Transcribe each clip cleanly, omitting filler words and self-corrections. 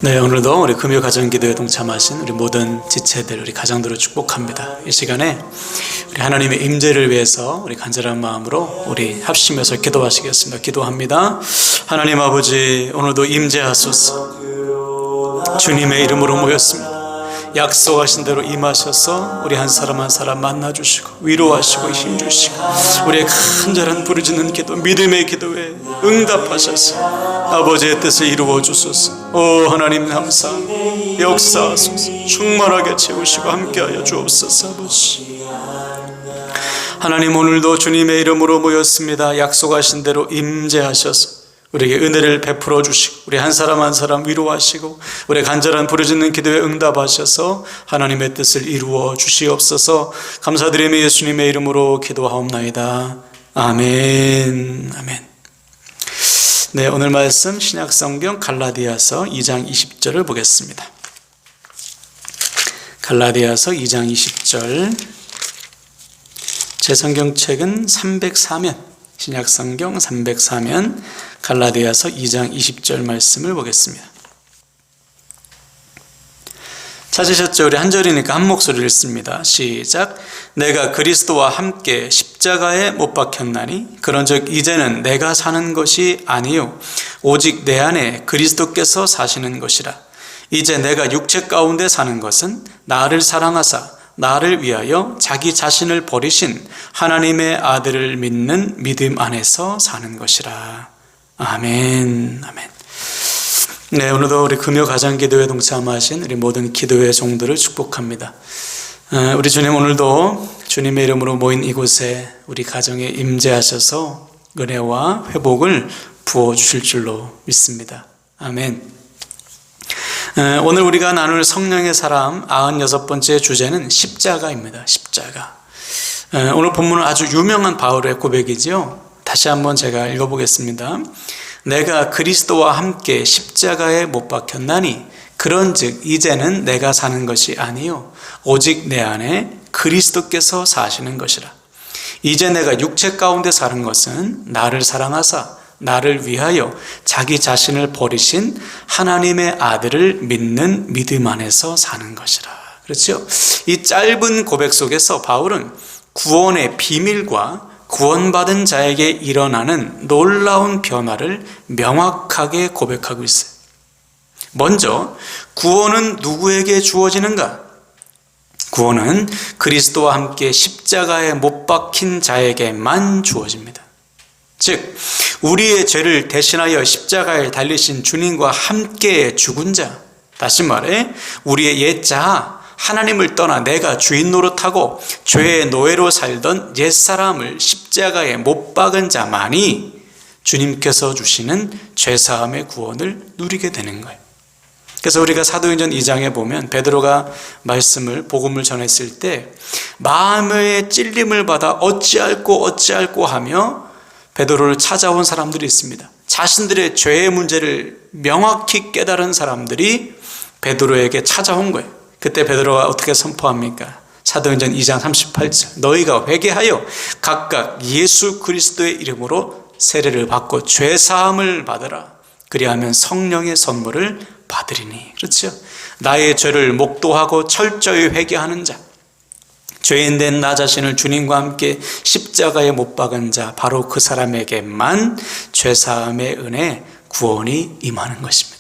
네, 오늘도 우리 금요 가정기도에 동참하신 우리 모든 지체들, 우리 가정들을 축복합니다. 이 시간에 우리 하나님의 임재를 위해서 우리 간절한 마음으로 우리 합심해서 기도하시겠습니다. 기도합니다. 하나님 아버지, 오늘도 임재하소서. 주님의 이름으로 모였습니다. 약속하신 대로 임하셔서 우리 한 사람 한 사람 만나주시고 위로하시고 힘주시고 우리의 간절한 부르짖는 기도, 믿음의 기도에 응답하셔서 아버지의 뜻을 이루어 주소서. 오 하나님 감사합니다. 역사하소서. 충만하게 채우시고 함께하여 주옵소서. 아버지 하나님, 오늘도 주님의 이름으로 모였습니다. 약속하신 대로 임재하셔서 우리에게 은혜를 베풀어 주시고 우리 한 사람 한 사람 위로하시고 우리의 간절한 부르짖는 기도에 응답하셔서 하나님의 뜻을 이루어 주시옵소서. 감사드리며 예수님의 이름으로 기도하옵나이다. 아멘. 아멘. 네, 오늘 말씀 신약성경 갈라디아서 2장 20절을 보겠습니다. 갈라디아서 2장 20절. 제 성경책은 304면, 신약성경 304면 갈라디아서 2장 20절 말씀을 보겠습니다. 찾으셨죠? 우리 한 절이니까 한 목소리를 읽습니다. 시작. 내가 그리스도와 함께 십자가에 못 박혔나니 그런즉 이제는 내가 사는 것이 아니요 오직 내 안에 그리스도께서 사시는 것이라. 이제 내가 육체 가운데 사는 것은 나를 사랑하사 나를 위하여 자기 자신을 버리신 하나님의 아들을 믿는 믿음 안에서 사는 것이라. 아멘. 아멘. 네, 오늘도 우리 금요 가정기도에 동참하신 우리 모든 기도의 종들을 축복합니다. 우리 주님, 오늘도 주님의 이름으로 모인 이곳에 우리 가정에 임재하셔서 은혜와 회복을 부어주실 줄로 믿습니다. 아멘. 오늘 우리가 나눌 성령의 사람 96번째 주제는 십자가입니다. 십자가. 오늘 본문은 아주 유명한 바울의 고백이지요. 다시 한번 제가 읽어보겠습니다. 내가 그리스도와 함께 십자가에 못 박혔나니 그런즉 이제는 내가 사는 것이 아니요 오직 내 안에 그리스도께서 사시는 것이라. 이제 내가 육체 가운데 사는 것은 나를 사랑하사 나를 위하여 자기 자신을 버리신 하나님의 아들을 믿는 믿음 안에서 사는 것이라. 그렇죠? 이 짧은 고백 속에서 바울은 구원의 비밀과 구원받은 자에게 일어나는 놀라운 변화를 명확하게 고백하고 있어요. 먼저 구원은 누구에게 주어지는가? 구원은 그리스도와 함께 십자가에 못 박힌 자에게만 주어집니다. 즉 우리의 죄를 대신하여 십자가에 달리신 주님과 함께 죽은 자, 다시 말해 우리의 옛 자아, 하나님을 떠나 내가 주인 노릇하고 죄의 노예로 살던 옛사람을 십자가에 못 박은 자만이 주님께서 주시는 죄사함의 구원을 누리게 되는 거예요. 그래서 우리가 사도행전 2장에 보면 베드로가 복음을 전했을 때 마음의 찔림을 받아 어찌할꼬 하며 베드로를 찾아온 사람들이 있습니다. 자신들의 죄의 문제를 명확히 깨달은 사람들이 베드로에게 찾아온 거예요. 그때 베드로가 어떻게 선포합니까? 사도행전 2장 38절. 너희가 회개하여 각각 예수 그리스도의 이름으로 세례를 받고 죄사함을 받으라. 그리하면 성령의 선물을 받으리니. 그렇죠? 나의 죄를 목도하고 철저히 회개하는 자, 죄인된 나 자신을 주님과 함께 십자가에 못 박은 자, 바로 그 사람에게만 죄사함의 은혜, 구원이 임하는 것입니다.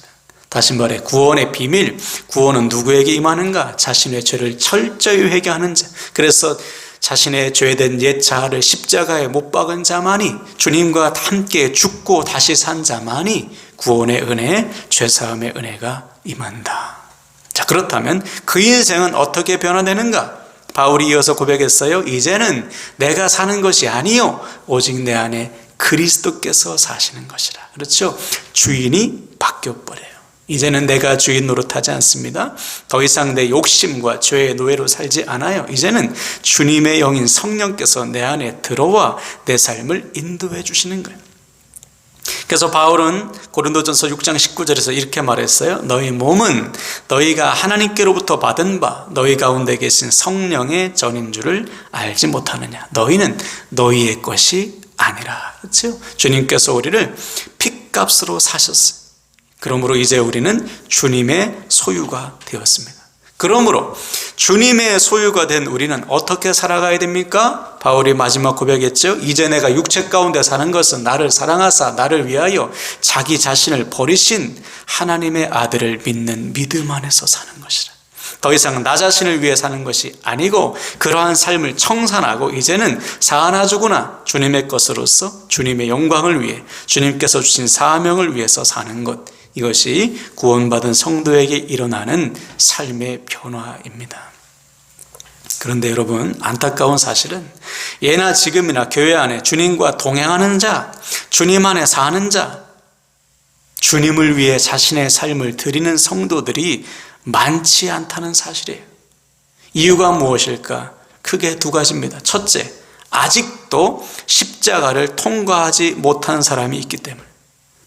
다시 말해 구원의 비밀, 구원은 누구에게 임하는가? 자신의 죄를 철저히 회개하는 자, 그래서 자신의 죄된 옛 자아를 십자가에 못 박은 자만이, 주님과 함께 죽고 다시 산 자만이 구원의 은혜, 죄사함의 은혜가 임한다. 자, 그렇다면 그 인생은 어떻게 변화되는가? 바울이 이어서 고백했어요. 이제는 내가 사는 것이 아니요 오직 내 안에 그리스도께서 사시는 것이라. 그렇죠? 주인이 바뀌어버려요. 이제는 내가 주인 노릇하지 않습니다. 더 이상 내 욕심과 죄의 노예로 살지 않아요. 이제는 주님의 영인 성령께서 내 안에 들어와 내 삶을 인도해 주시는 거예요. 그래서 바울은 고린도전서 6장 19절에서 이렇게 말했어요. 너희 몸은 너희가 하나님께로부터 받은 바 너희 가운데 계신 성령의 전인 줄을 알지 못하느냐. 너희는 너희의 것이 아니라. 그렇죠? 주님께서 우리를 핏값으로 사셨어요. 그러므로 이제 우리는 주님의 소유가 되었습니다. 그러므로 주님의 소유가 된 우리는 어떻게 살아가야 됩니까? 바울이 마지막 고백했죠. 이제 내가 육체 가운데 사는 것은 나를 사랑하사 나를 위하여 자기 자신을 버리신 하나님의 아들을 믿는 믿음 안에서 사는 것이라. 더 이상 나 자신을 위해 사는 것이 아니고 그러한 삶을 청산하고 이제는 사나 죽으나 주님의 것으로서 주님의 영광을 위해 주님께서 주신 사명을 위해서 사는 것, 이것이 구원받은 성도에게 일어나는 삶의 변화입니다. 그런데 여러분, 안타까운 사실은 예나 지금이나 교회 안에 주님과 동행하는 자, 주님 안에 사는 자, 주님을 위해 자신의 삶을 드리는 성도들이 많지 않다는 사실이에요. 이유가 무엇일까? 크게 두 가지입니다. 첫째, 아직도 십자가를 통과하지 못한 사람이 있기 때문에.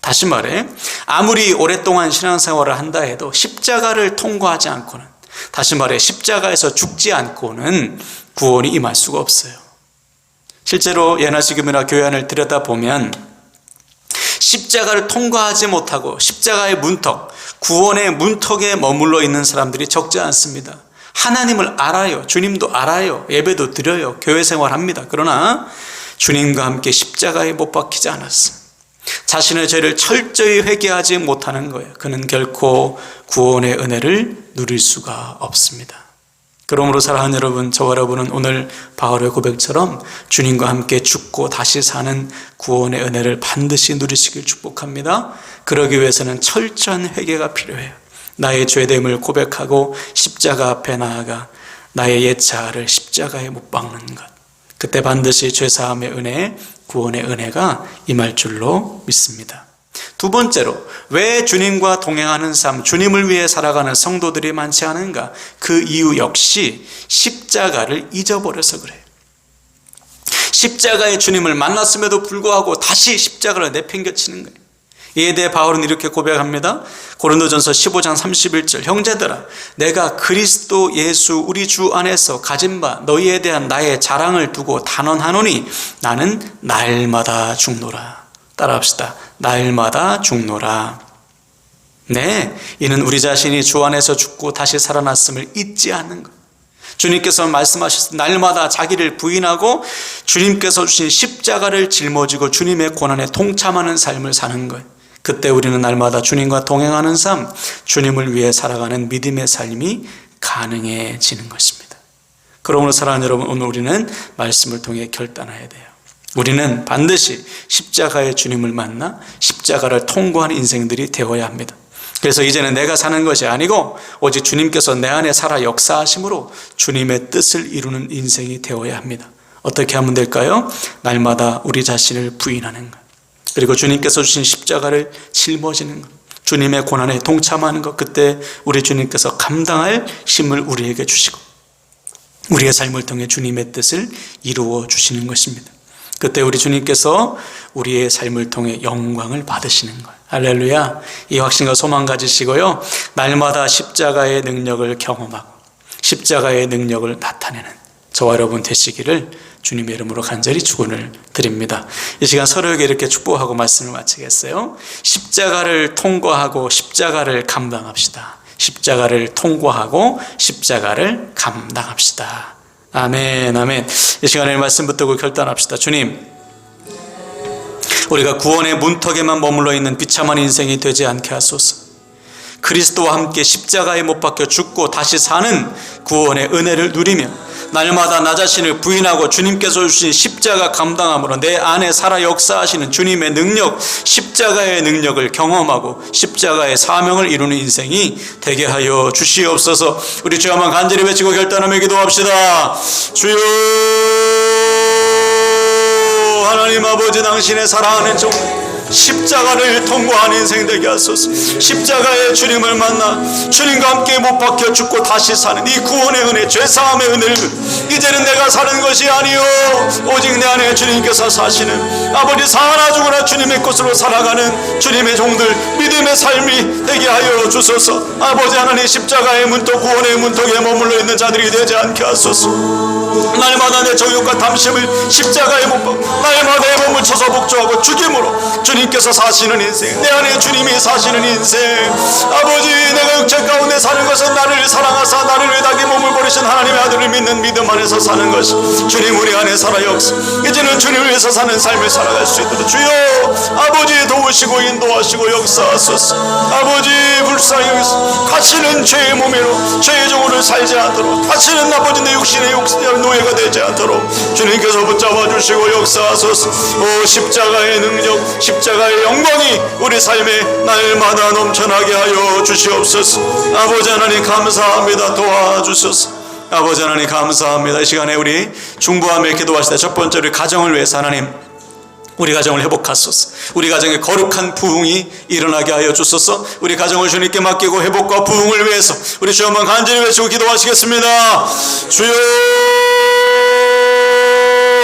다시 말해, 아무리 오랫동안 신앙생활을 한다 해도 십자가를 통과하지 않고는, 다시 말해 십자가에서 죽지 않고는 구원이 임할 수가 없어요. 실제로 예나 지금이나 교회 안을 들여다보면 십자가를 통과하지 못하고 십자가의 문턱, 구원의 문턱에 머물러 있는 사람들이 적지 않습니다. 하나님을 알아요. 주님도 알아요. 예배도 드려요. 교회 생활합니다. 그러나 주님과 함께 십자가에 못 박히지 않았습니다. 자신의 죄를 철저히 회개하지 못하는 거예요. 그는 결코 구원의 은혜를 누릴 수가 없습니다. 그러므로 사랑하는 여러분, 저와 여러분은 오늘 바울의 고백처럼 주님과 함께 죽고 다시 사는 구원의 은혜를 반드시 누리시길 축복합니다. 그러기 위해서는 철저한 회개가 필요해요. 나의 죄됨을 고백하고 십자가 앞에 나아가 나의 옛 자아를 십자가에 못 박는 것, 그때 반드시 죄사함의 은혜, 구원의 은혜가 임할 줄로 믿습니다. 두 번째로, 왜 주님과 동행하는 삶, 주님을 위해 살아가는 성도들이 많지 않은가? 그 이유 역시 십자가를 잊어버려서 그래요. 십자가의 주님을 만났음에도 불구하고 다시 십자가를 내팽겨치는 거예요. 이에 대해 바울은 이렇게 고백합니다. 고린도전서 15장 31절, 형제들아, 내가 그리스도 예수 우리 주 안에서 가진 바 너희에 대한 나의 자랑을 두고 단언하노니 나는 날마다 죽노라. 따라합시다. 날마다 죽노라. 네, 이는 우리 자신이 주 안에서 죽고 다시 살아났음을 잊지 않는 것. 주님께서 말씀하셨을 때 날마다 자기를 부인하고 주님께서 주신 십자가를 짊어지고 주님의 고난에 동참하는 삶을 사는 거예요. 그때 우리는 날마다 주님과 동행하는 삶, 주님을 위해 살아가는 믿음의 삶이 가능해지는 것입니다. 그러므로 사랑하는 여러분, 오늘 우리는 말씀을 통해 결단해야 돼요. 우리는 반드시 십자가의 주님을 만나 십자가를 통과하는 인생들이 되어야 합니다. 그래서 이제는 내가 사는 것이 아니고 오직 주님께서 내 안에 살아 역사하심으로 주님의 뜻을 이루는 인생이 되어야 합니다. 어떻게 하면 될까요? 날마다 우리 자신을 부인하는 것, 그리고 주님께서 주신 십자가를 짊어지는 것, 주님의 고난에 동참하는 것, 그때 우리 주님께서 감당할 힘을 우리에게 주시고 우리의 삶을 통해 주님의 뜻을 이루어 주시는 것입니다. 그때 우리 주님께서 우리의 삶을 통해 영광을 받으시는 것. 할렐루야. 이 확신과 소망 가지시고요, 날마다 십자가의 능력을 경험하고 십자가의 능력을 나타내는 저와 여러분 되시기를 주님의 이름으로 간절히 축원을 드립니다. 이 시간 서로에게 이렇게 축복하고 말씀을 마치겠어요. 십자가를 통과하고 십자가를 감당합시다. 십자가를 통과하고 십자가를 감당합시다. 아멘, 아멘. 이 시간에 말씀 붙들고 결단합시다. 주님, 우리가 구원의 문턱에만 머물러 있는 비참한 인생이 되지 않게 하소서. 그리스도와 함께 십자가에 못 박혀 죽고 다시 사는 구원의 은혜를 누리며 날마다 나 자신을 부인하고 주님께서 주신 십자가 감당함으로 내 안에 살아 역사하시는 주님의 능력, 십자가의 능력을 경험하고 십자가의 사명을 이루는 인생이 되게 하여 주시옵소서. 우리 주 한번 간절히 외치고 결단하며 기도합시다. 주여, 하나님 아버지, 당신의 사랑하는 종 십자가를 통과한 인생 되게 하소서. 십자가의 주님을 만나 주님과 함께 못 박혀 죽고 다시 사는 이 구원의 은혜, 죄사함의 은혜를 이제는 내가 사는 것이 아니요 오직 내 안에 주님께서 사시는 아버지, 사나 죽으나 주님의 것으로 살아가는 주님의 종들, 믿음의 삶이 되게 하여 주소서. 아버지 하나님, 십자가의 문턱, 구원의 문턱에 머물러 있는 자들이 되지 않게 하소서. 날마다 내 정욕과 탐심을 십자가에 못 박고 날마다 내 몸을 쳐서 복종하고 죽임으로 주님 주님께서 사시는 인생, 내 안에 주님이 사시는 인생. 아버지, 내가 육체 가운데 사는 것은 나를 사랑하사 나를 위해 자기 몸을 버리신 하나님의 아들을 믿는 믿음 안에서 사는 것이 주님 우리 안에 살아 역사. 이제는 주님을 위해서 사는 삶을 살아갈 수 있도록 주여 아버지 도우시고 인도하시고 역사하소서. 아버지 불쌍히 여기서 다시는 죄의 몸으로 죄의 종으로 살지 않도록, 다시는 아버지 내 육신의 노예가 되지 않도록 주님께서 붙잡아 주시고 역사하소서. 오 십자가의 능력, 십자가의 영광이 우리 삶에 날마다 넘쳐나게 하여 주시옵소서. 아버지 하나님 감사합니다. 도와주소서. 아버지 하나님 감사합니다. 이 시간에 우리 중보하며 기도하시다 첫 번째 우리 가정을 위해서 하나님 우리 가정을 회복하소서. 우리 가정에 거룩한 부흥이 일어나게 하여 주소서. 우리 가정을 주님께 맡기고 회복과 부흥을 위해서 우리 주 한번 간절히 외치고 기도하시겠습니다. 주여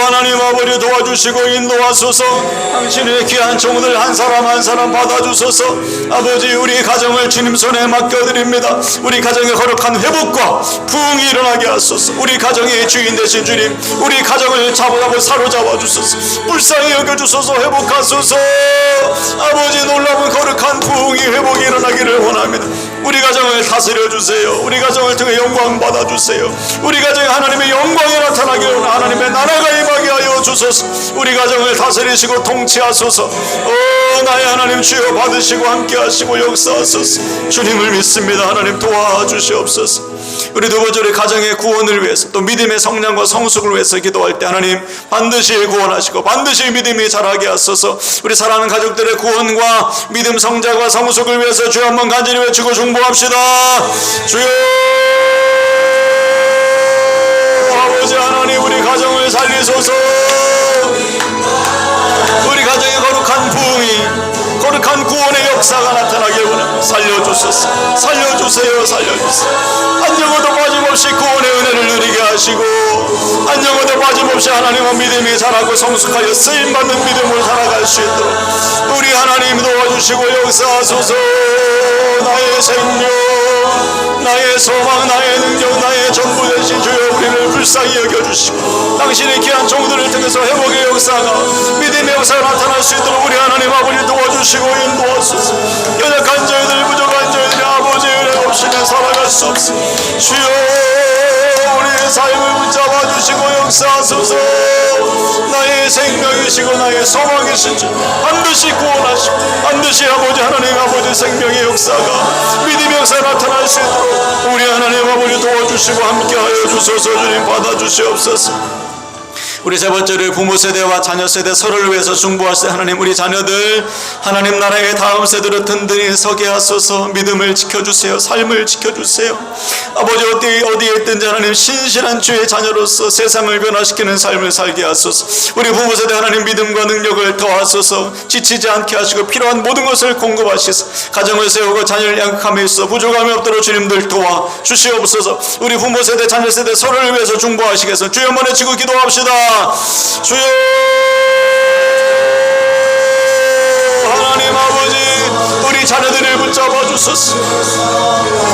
하나님 아버지 도와주시고 인도하소서. 당신의 귀한 종들 한 사람 한 사람 받아주소서. 아버지 우리 가정을 주님 손에 맡겨드립니다. 우리 가정의 거룩한 회복과 부흥이 일어나게 하소서. 우리 가정의 주인 되신 주님, 우리 가정을 잡아잡고 사로잡아 주소서. 불쌍히 여겨주소서. 회복하소서. 아버지 놀라운 거룩한 부흥이 회복이 일어나기를 원합니다. 우리 가정을 다스려 주세요. 우리 가정을 통해 영광 받아주세요. 우리 가정에 하나님의 영광이 나타나기를 원합니다. 하나님의 나라가 임하게 하여 주소서. 우리 가정을 다스리시고 통치하소서. 오 나의 하나님 주여 받으시고 함께 하시고 역사하소서. 주님을 믿습니다. 하나님 도와주시옵소서. 우리 두 번째 우리 가정의 구원을 위해서 또 믿음의 성량과 성숙을 위해서 기도할 때 하나님 반드시 구원하시고 반드시 믿음이 자라게 하소서. 우리 사랑하는 가족들의 구원과 믿음 성장과 성숙을 위해서 주여 한번 간절히 외치고 중보합시다. 주여 아버지 하나님 우리 가정을 살리소서. 우리 가정의 거룩한 부흥이 거룩한 구원의 역사가 나타나길 원합니다. 살려주소서. 살려주세요. 살려주세요. 한 영혼도 빠짐없이 구원의 은혜를 누리게 하시고 한 영혼도 빠짐없이 하나님의 믿음이 자라고 성숙하여 쓰임받는 믿음으로 살아갈 수 있도록 우리 하나님 도와주시고 역사하소서. 나의 생명, 나의 소망, 나의 능력, 나의 전부 되신 주여 우리를 불쌍히 여겨주시고 당신의 귀한 종들을 통해서 회복의 역사가 믿음의 역사가 나타날 수 있도록 우리 하나님 아버지 도와주시고 인도하소서. 연약한 저희들 부족한 저희들이 아버지 은혜 없이는 살아갈 수 없어. 주여 우리의 삶을 붙잡아 주시고 역사하소서. 나의 생명이시고 나의 소망이신 주 반드시 구원하시고 반드시 아버지 하나님 아버지 생명의 역사가 믿음의 역사가 나타날 수 있도록 우리 하나님 아버지 도와주시고 함께하여 주소서. 주님 받아주시옵소서. 우리 세 번째로 부모 세대와 자녀 세대 서로를 위해서 중보하시되 하나님 우리 자녀들 하나님 나라의 다음 세대로 든든히 서게 하소서. 믿음을 지켜주세요. 삶을 지켜주세요. 아버지 어디에 있든지 하나님 신실한 주의 자녀로서 세상을 변화시키는 삶을 살게 하소서. 우리 부모 세대 하나님 믿음과 능력을 더하소서. 지치지 않게 하시고 필요한 모든 것을 공급하시소. 가정을 세우고 자녀를 양육함에 있어 부족함이 없도록 주님들 도와 주시옵소서. 우리 부모 세대 자녀 세대 서로를 위해서 중보하시겠소. 주여 한번 외치고 기도합시다. 주여 하나님 아버지 우리 자녀들을 붙잡아 주소서.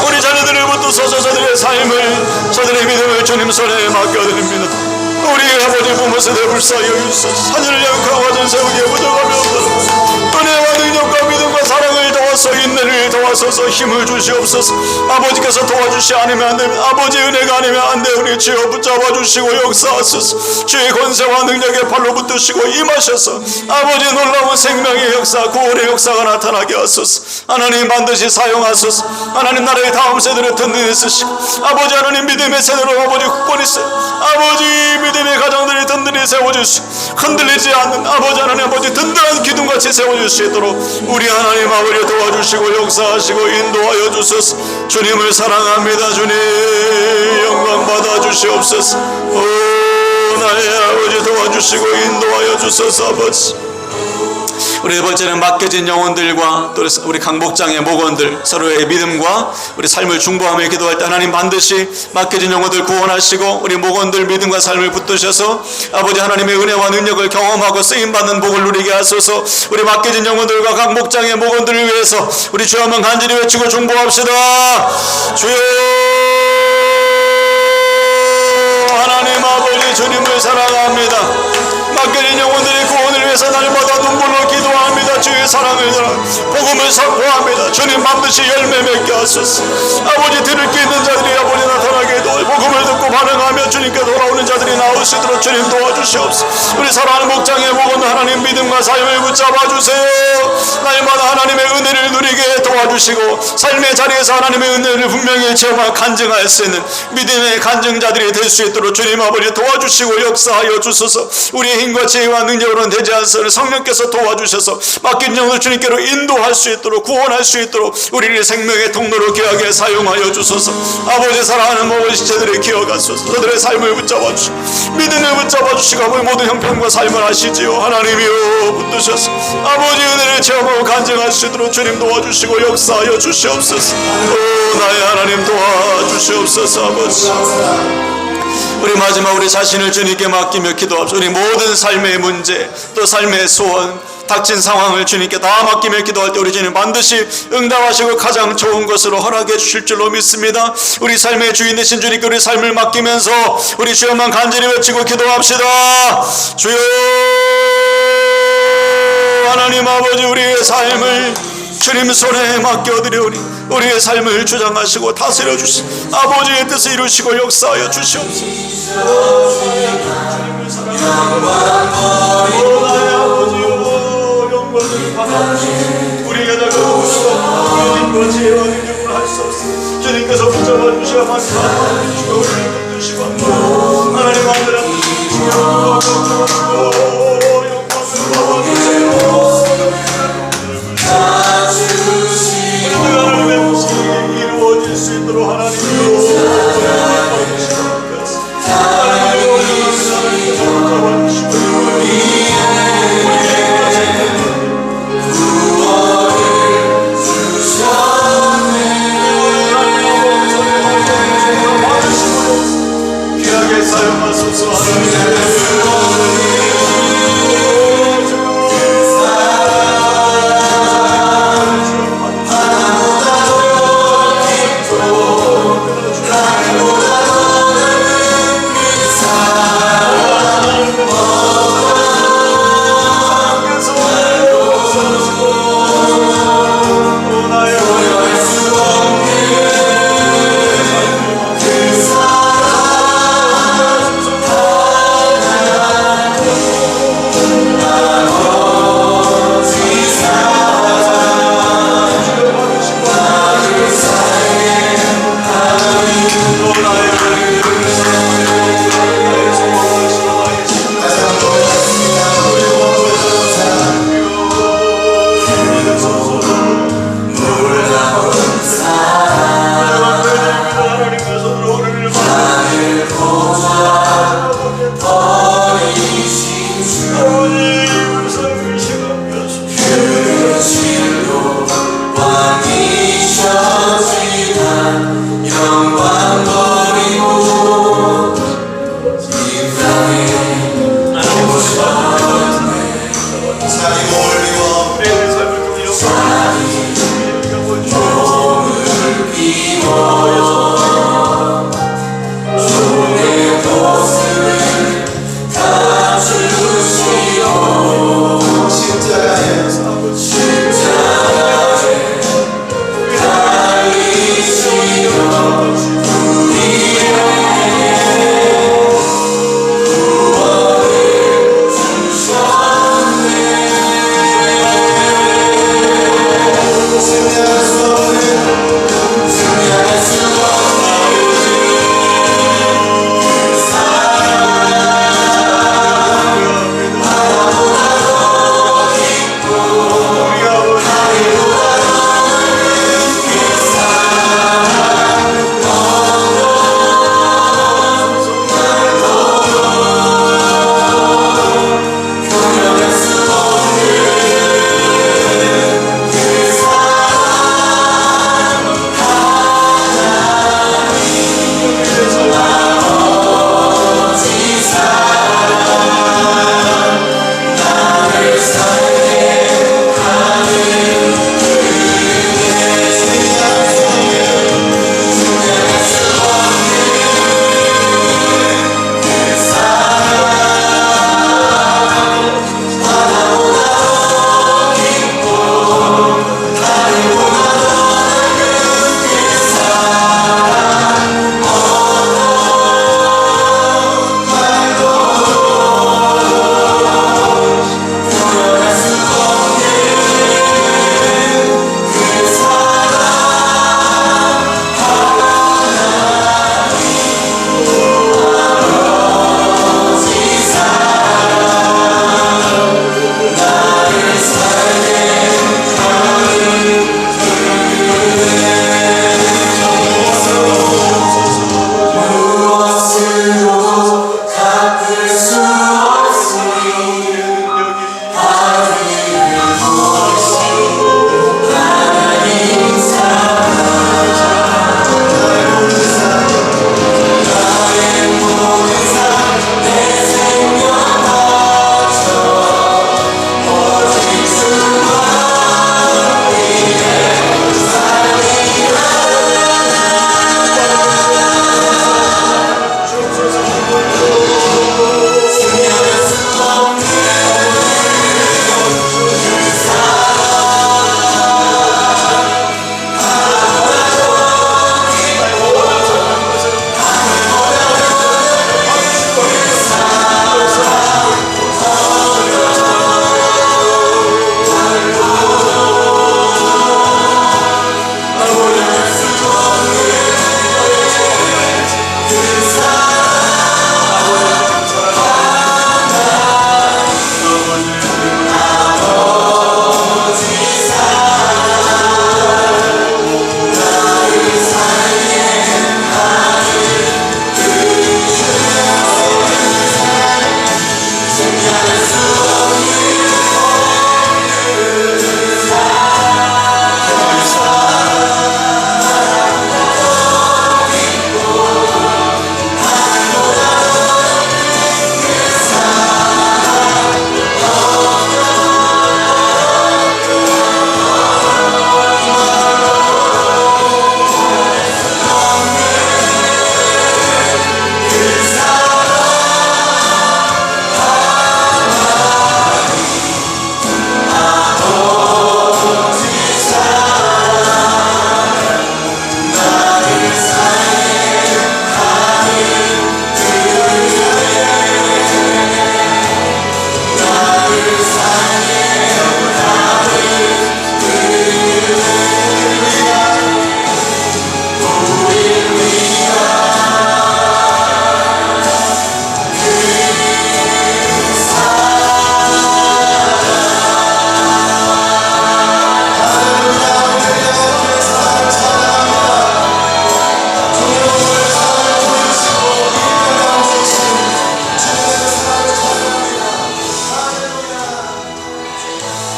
우리 자녀들을 붙드소서. 저들의 삶을 저들의 믿음을 주님 손에 맡겨드립니다. 우리 아버지 부모 세대 불쌍히 여기소서. 자녀를 양육하고 가정 세우기에 부족함이 없도록 은혜와 능력과 믿음과 사랑을 더하소. 인내를 더하소서. 힘을 주시옵소서. 아버지께서 도와주시 않으면 안 됩니다. 아버지 은혜가 아니면 안 돼. 우리 주여 붙잡아 주시고 역사하소서. 주의 권세와 능력의 팔로 붙드시고 임하셔서 아버지 놀라운 생명의 역사 구원의 역사가 나타나게 하소서. 하나님 반드시 사용하소서. 하나님 나라의 다음 세대를 든든히 쓰시고 아버지 하나님 믿음의 세대로 아버지 굳건히 세 아버지 믿음의 가정들이 든든히 세워주시고 흔들리지 않는 아버지 하나님 아버지 든든한 기둥같이 세워주실 수 있도록 우리 하나님 아버지 도와주시고 역사하시고 인도하여 주소서. 주님을 사랑합니다. 주님 영광 받아 주시옵소서. 오 나의 아버지 도와주시고 인도하여 주소서. 아버지 우리 네 번째는 맡겨진 영혼들과 또 우리 강복장의 목원들 서로의 믿음과 우리 삶을 중보하며 기도할 때 하나님 반드시 맡겨진 영혼들 구원하시고 우리 목원들 믿음과 삶을 붙드셔서 아버지 하나님의 은혜와 능력을 경험하고 쓰임받는 복을 누리게 하소서. 우리 맡겨진 영혼들과 강복장의 목원들을 위해서 우리 주여 한번 간절히 외치고 중보합시다. 주여 하나님 아버지 주님을 사랑합니다. 맡겨진 영혼들의 구원을 위해서 날마다 눈물로 기도합니다. 주의 사랑을 복음을 선포합니다. 주님 반드시 열매 맺게 하소서. 아버지 들을 게 있는 자들이 아버지 나타나게 해도 복음을 듣고 반응하며 주님께 돌아오는 자들이 나올 수 있도록 주님 도와주시옵소서. 우리 사랑하는 목장의 복은 하나님 믿음과 삶을 붙잡아 주세요. 날마다 하나님의 은혜를 누리게 도와주시고 삶의 자리에서 하나님의 은혜를 분명히 체험하고 간증할 수 있는 믿음의 간증자들이 될 수 있도록 주님 아버지 도와주시고 역사하여 주소서. 우리의 힘과 지혜와 능력으로는 되지 않으니 성령께서 도와주셔서 맡긴 영을 주님께로 인도할 수 있도록 구원할 수 있도록 우리를 생명의 통로로 귀하게 사용하여 주소서. 아버지 사랑하는 모든 시체들을 기억하소서. 그들의 삶을 붙잡아 주시고 믿음을 붙잡아 주시고 아버지 모든 형편과 삶을 아시지요. 하나님이여 붙드셔서 아버지 은혜를 체험하고 간증할 수 있도록 주님 도와주시고 역사하여 주시옵소서. 오 나의 하나님 도와주시옵소서. 아버지 우리 마지막 우리 자신을 주님께 맡기며 기도합시다. 우리 모든 삶의 문제 또 삶의 소원 닥친 상황을 주님께 다 맡기며 기도할 때 우리 주님 반드시 응답하시고 가장 좋은 것으로 허락해 주실 줄로 믿습니다. 우리 삶의 주인 되신 주님께 우리 삶을 맡기면서 우리 주여만 간절히 외치고 기도합시다. 주여 하나님 아버지 우리의 삶을 주님 손에 맡겨드려오니 우리의 삶을 주장하시고 다스려 주시 아버지의 뜻을 이루시고 역사하여 주시옵소서. 나의 아버지여 영광을 받아 우리에게 주님과 지혜와 능력으로 할 수 없어. 주님께서 붙잡아 주셔야만 주시고 우리를 붙드시고 하나님 아버지 이루어질 수 있도록 하나님